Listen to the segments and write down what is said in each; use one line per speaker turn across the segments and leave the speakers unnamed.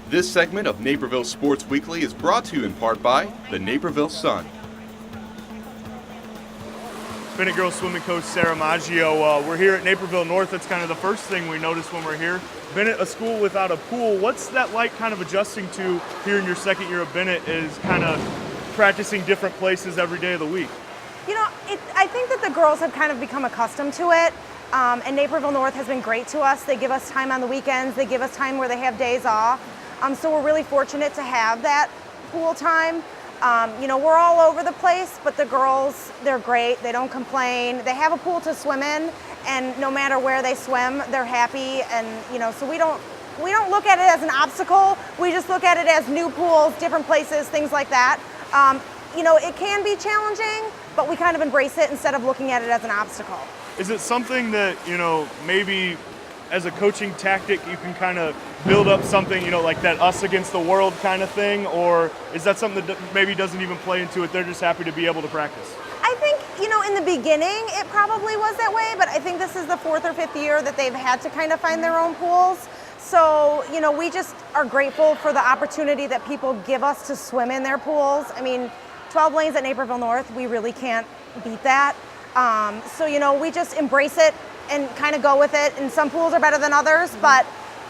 This segment of Naperville Sports Weekly is brought to you in part by the Naperville Sun.
Benet girls swimming coach Sarah Maggio. We're here at Naperville North. That's kind of the first thing we notice when we're here. Benet, a school without a pool. What's that like kind of adjusting to here in your second year of Benet, is kind of practicing different places every day of the week?
You know, I think that the girls have kind of become accustomed to it. And Naperville North has been great to us. They give us time on the weekends. They give us time where they have days off. So we're really fortunate to have that pool time. You know, we're all over the place, but the girls, they're great. They don't complain. They have a pool to swim in, and no matter where they swim, they're happy. And, you know, so we don't look at it as an obstacle. We just look at it as new pools, different places, things like that. You know, it can be challenging, but we kind of embrace it instead of looking at it as an obstacle.
Is it something that, you know, maybe as a coaching tactic you can kind of build up something, you know, like that us against the world kind of thing? Or is that something that maybe doesn't even play into it? They're just happy to be able to practice?
I think, you know, in the beginning it probably was that way, but I think this is the 4th or 5th year that they've had to kind of find their own pools. So, you know, we just are grateful for the opportunity that people give us to swim in their pools. I mean, 12 lanes at Naperville North, we really can't beat that. So, you know, we just embrace it and kind of go with it. And some pools are better than others, but,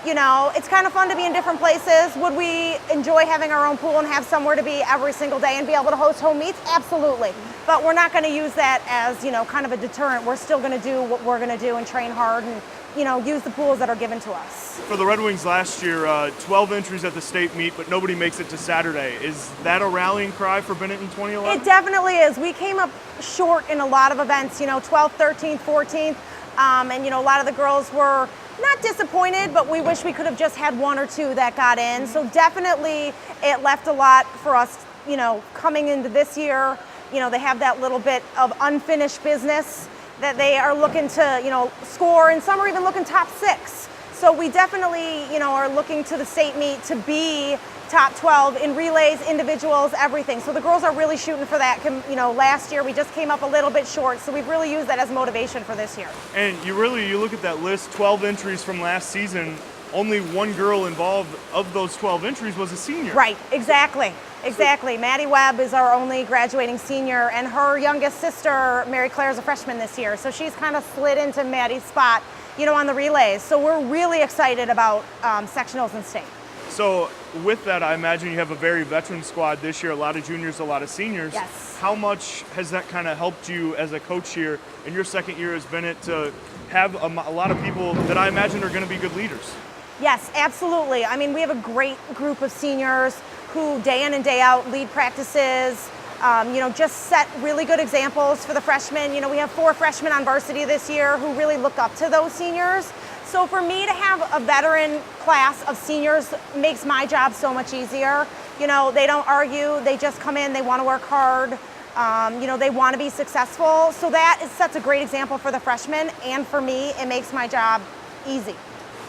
you know, it's kind of fun to be in different places. Would we enjoy having our own pool and have somewhere to be every single day and be able to host home meets? Absolutely. But we're not going to use that as, you know, kind of a deterrent. We're still going to do what we're going to do and train hard and, you know, use the pools that are given to us.
For the Red Wings last year, 12 entries at the state meet, but nobody makes it to Saturday. Is that a rallying cry for Benet in 2011?
It definitely is. We came up short in a lot of events, you know, 12th, 13th, 14th. And, you know, a lot of the girls were not disappointed, but we wish we could have just had 1 or 2 that got in. So definitely it left a lot for us, you know, coming into this year. You know, they have that little bit of unfinished business that they are looking to, you know, score, and some are even looking top 6. So we definitely, you know, are looking to the state meet to be top 12 in relays, individuals, everything. So the girls are really shooting for that. You know, last year we just came up a little bit short, so we've really used that as motivation for this year.
And you look at that list, 12 entries from last season, only 1 girl involved of those 12 entries was a senior.
Right, exactly. Exactly. Maddie Webb is our only graduating senior, and her youngest sister, Mary Claire, is a freshman this year. So she's kind of slid into Maddie's spot, you know, on the relays. So we're really excited about sectionals and state.
So with that, I imagine you have a very veteran squad this year, a lot of juniors, a lot of seniors.
Yes.
How much has that kind of helped you as a coach here in your second year as Benet to have a lot of people that I imagine are going to be good leaders?
Yes, absolutely. I mean, we have a great group of seniors who day in and day out lead practices, you know, just set really good examples for the freshmen. You know, we have 4 freshmen on varsity this year who really look up to those seniors. So for me to have a veteran class of seniors makes my job so much easier. You know, they don't argue, they just come in, they want to work hard, you know, they want to be successful. So that sets a great example for the freshmen, and for me, it makes my job easy.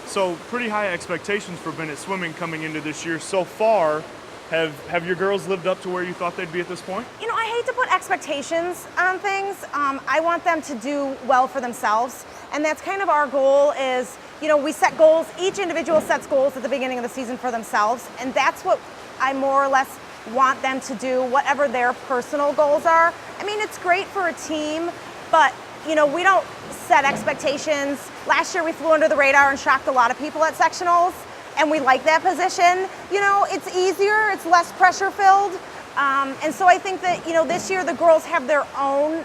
So pretty high expectations for Benet swimming coming into this year so far. Have your girls lived up to where you thought they'd be at this point?
You know, I hate to put expectations on things. I want them to do well for themselves. And that's kind of our goal is, you know, we set goals. Each individual sets goals at the beginning of the season for themselves. And that's what I more or less want them to do, whatever their personal goals are. I mean, it's great for a team, but, you know, we don't set expectations. Last year we flew under the radar and shocked a lot of people at sectionals. And we like that position. You know, it's easier, it's less pressure filled. And so I think that, you know, this year the girls have their own,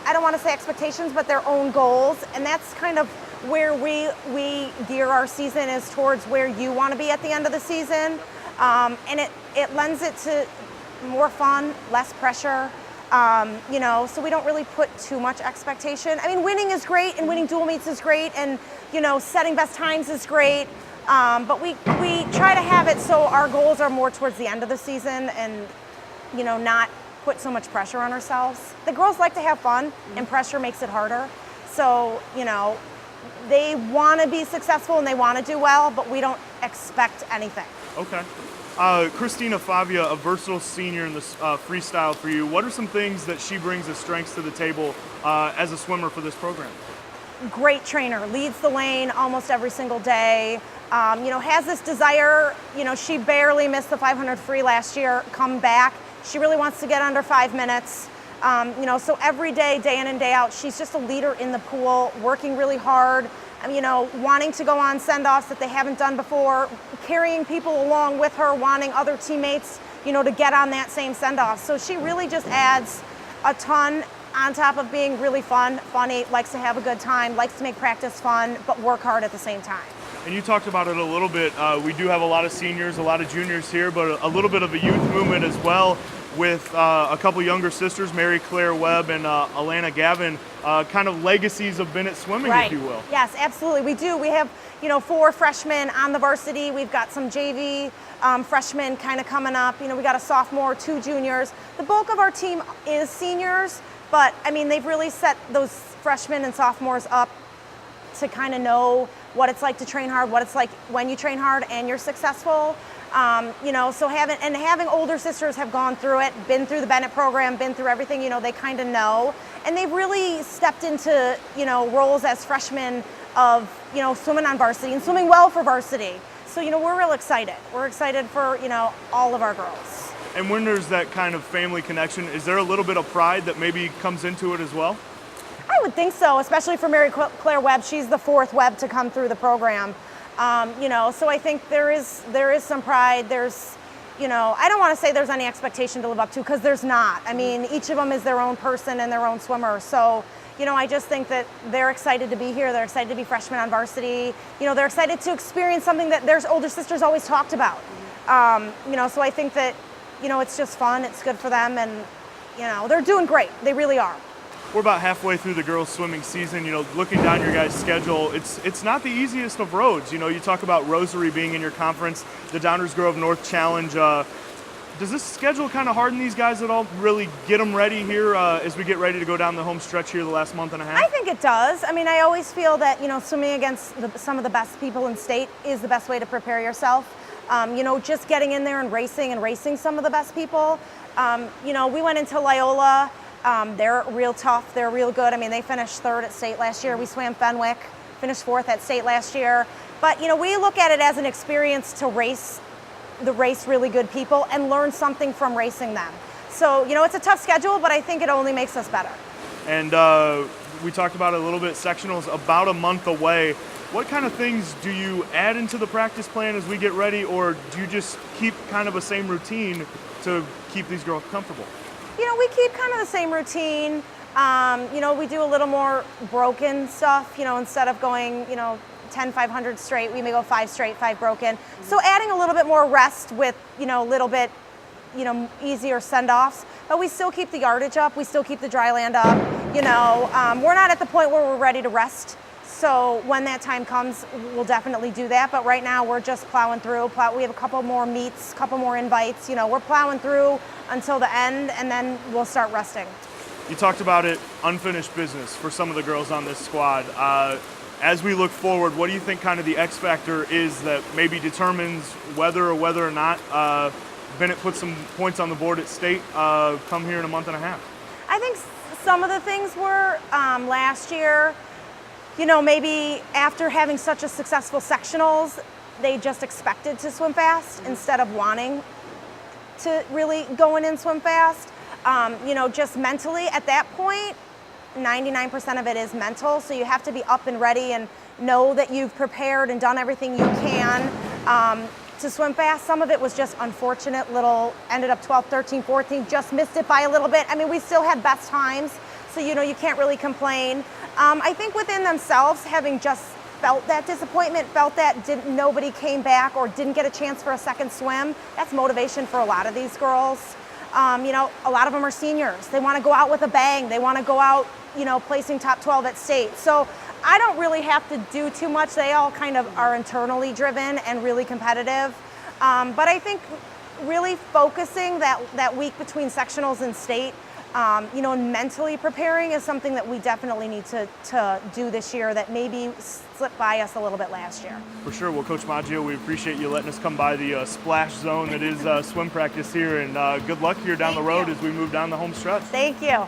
I don't want to say expectations, but their own goals. And that's kind of where we gear our season, is towards where you want to be at the end of the season. And it lends it to more fun, less pressure. You know, so we don't really put too much expectation. I mean, winning is great, and winning dual meets is great, and, you know, setting best times is great. But we try to have it so our goals are more towards the end of the season, and, you know, not put so much pressure on ourselves. The girls like to have fun, and pressure makes it harder. So, you know, they want to be successful and they want to do well, but we don't expect anything.
Okay. Christina Favia, a versatile senior in the freestyle for you. What are some things that she brings as strengths to the table as a swimmer for this program?
Great trainer, leads the lane almost every single day. Has this desire. She barely missed the 500 free last year, come back. She really wants to get under 5 minutes. So every day, day in and day out, she's just a leader in the pool, working really hard, wanting to go on send-offs that they haven't done before, carrying people along with her, wanting other teammates, to get on that same send-off. So she really just adds a ton on top of being really funny, likes to have a good time, likes to make practice fun, but work hard at the same time.
And you talked about it a little bit. We do have a lot of seniors, a lot of juniors here, but a little bit of a youth movement as well with a couple younger sisters, Mary Claire Webb and Alana Gavin, kind of legacies of Benet swimming,
Right.
if you will.
Yes, absolutely. We do. We have, 4 freshmen on the varsity. We've got some JV freshmen kind of coming up. We got a sophomore, 2 juniors. The bulk of our team is seniors, but they've really set those freshmen and sophomores up to kind of know what it's like to train hard, what it's like when you train hard and you're successful. So having older sisters have gone through it, been through the Benet program, been through everything, they kind of know. And they've really stepped into, roles as freshmen of, swimming on varsity and swimming well for varsity. So, we're real excited. We're excited for, all of our girls.
And when there's that kind of family connection, is there a little bit of pride that maybe comes into it as well?
I would think so, especially for Mary Claire Webb. She's the 4th Webb to come through the program. So I think there is some pride. There's, I don't want to say there's any expectation to live up to, because there's not. Each of them is their own person and their own swimmer. So, I just think that they're excited to be here. They're excited to be freshmen on varsity. They're excited to experience something that their older sisters always talked about. So I think that, it's just fun. It's good for them, and, they're doing great. They really are.
We're about halfway through the girls' swimming season. Looking down your guys' schedule, it's not the easiest of roads. You talk about Rosary being in your conference, the Downers Grove North Challenge. Does this schedule kind of harden these guys at all? Really get them ready here as we get ready to go down the home stretch here the last month and a half?
I think it does. I always feel that swimming against some of the best people in state is the best way to prepare yourself. Just getting in there and racing some of the best people. We went into Loyola. They're real tough. They're real good. They finished 3rd at state last year. We swam Fenwick, finished 4th at state last year. But, we look at it as an experience to race really good people and learn something from racing them. So, it's a tough schedule, but I think it only makes us better.
And we talked about it a little bit. Sectionals about a month away. What kind of things do you add into the practice plan as we get ready, or do you just keep kind of the same routine to keep these girls comfortable?
We keep kind of the same routine. We do a little more broken stuff, instead of going, 10 500 straight, we may go 5 straight, 5 broken. So adding a little bit more rest with, a little bit, easier send-offs, but we still keep the yardage up, we still keep the dry land up, we're not at the point where we're ready to rest. So when that time comes, we'll definitely do that. But right now, we're just plowing through. We have a couple more meets, couple more invites. We're plowing through until the end, and then we'll start resting.
You talked about it, unfinished business for some of the girls on this squad. As we look forward, what do you think kind of the X factor is that maybe determines whether or not Benet puts some points on the board at state come here in a month and a half?
I think some of the things were last year, maybe after having such a successful sectionals, they just expected to swim fast instead of wanting to really go in and swim fast. Just mentally at that point, 99% of it is mental. So you have to be up and ready and know that you've prepared and done everything you can to swim fast. Some of it was just unfortunate ended up 12th, 13th, 14th, just missed it by a little bit. We still had best times. So, you can't really complain. I think within themselves, having just felt that disappointment, felt that nobody came back or didn't get a chance for a second swim, that's motivation for a lot of these girls. A lot of them are seniors. They want to go out with a bang. They want to go out, placing top 12 at state. So I don't really have to do too much. They all kind of are internally driven and really competitive. But I think really focusing that week between sectionals and state, and mentally preparing is something that we definitely need to do this year that maybe slipped by us a little bit last year.
For sure. Well, Coach Maggio, we appreciate you letting us come by the splash zone that is swim practice here, and good luck here down the road as we move down the home stretch.
Thank you.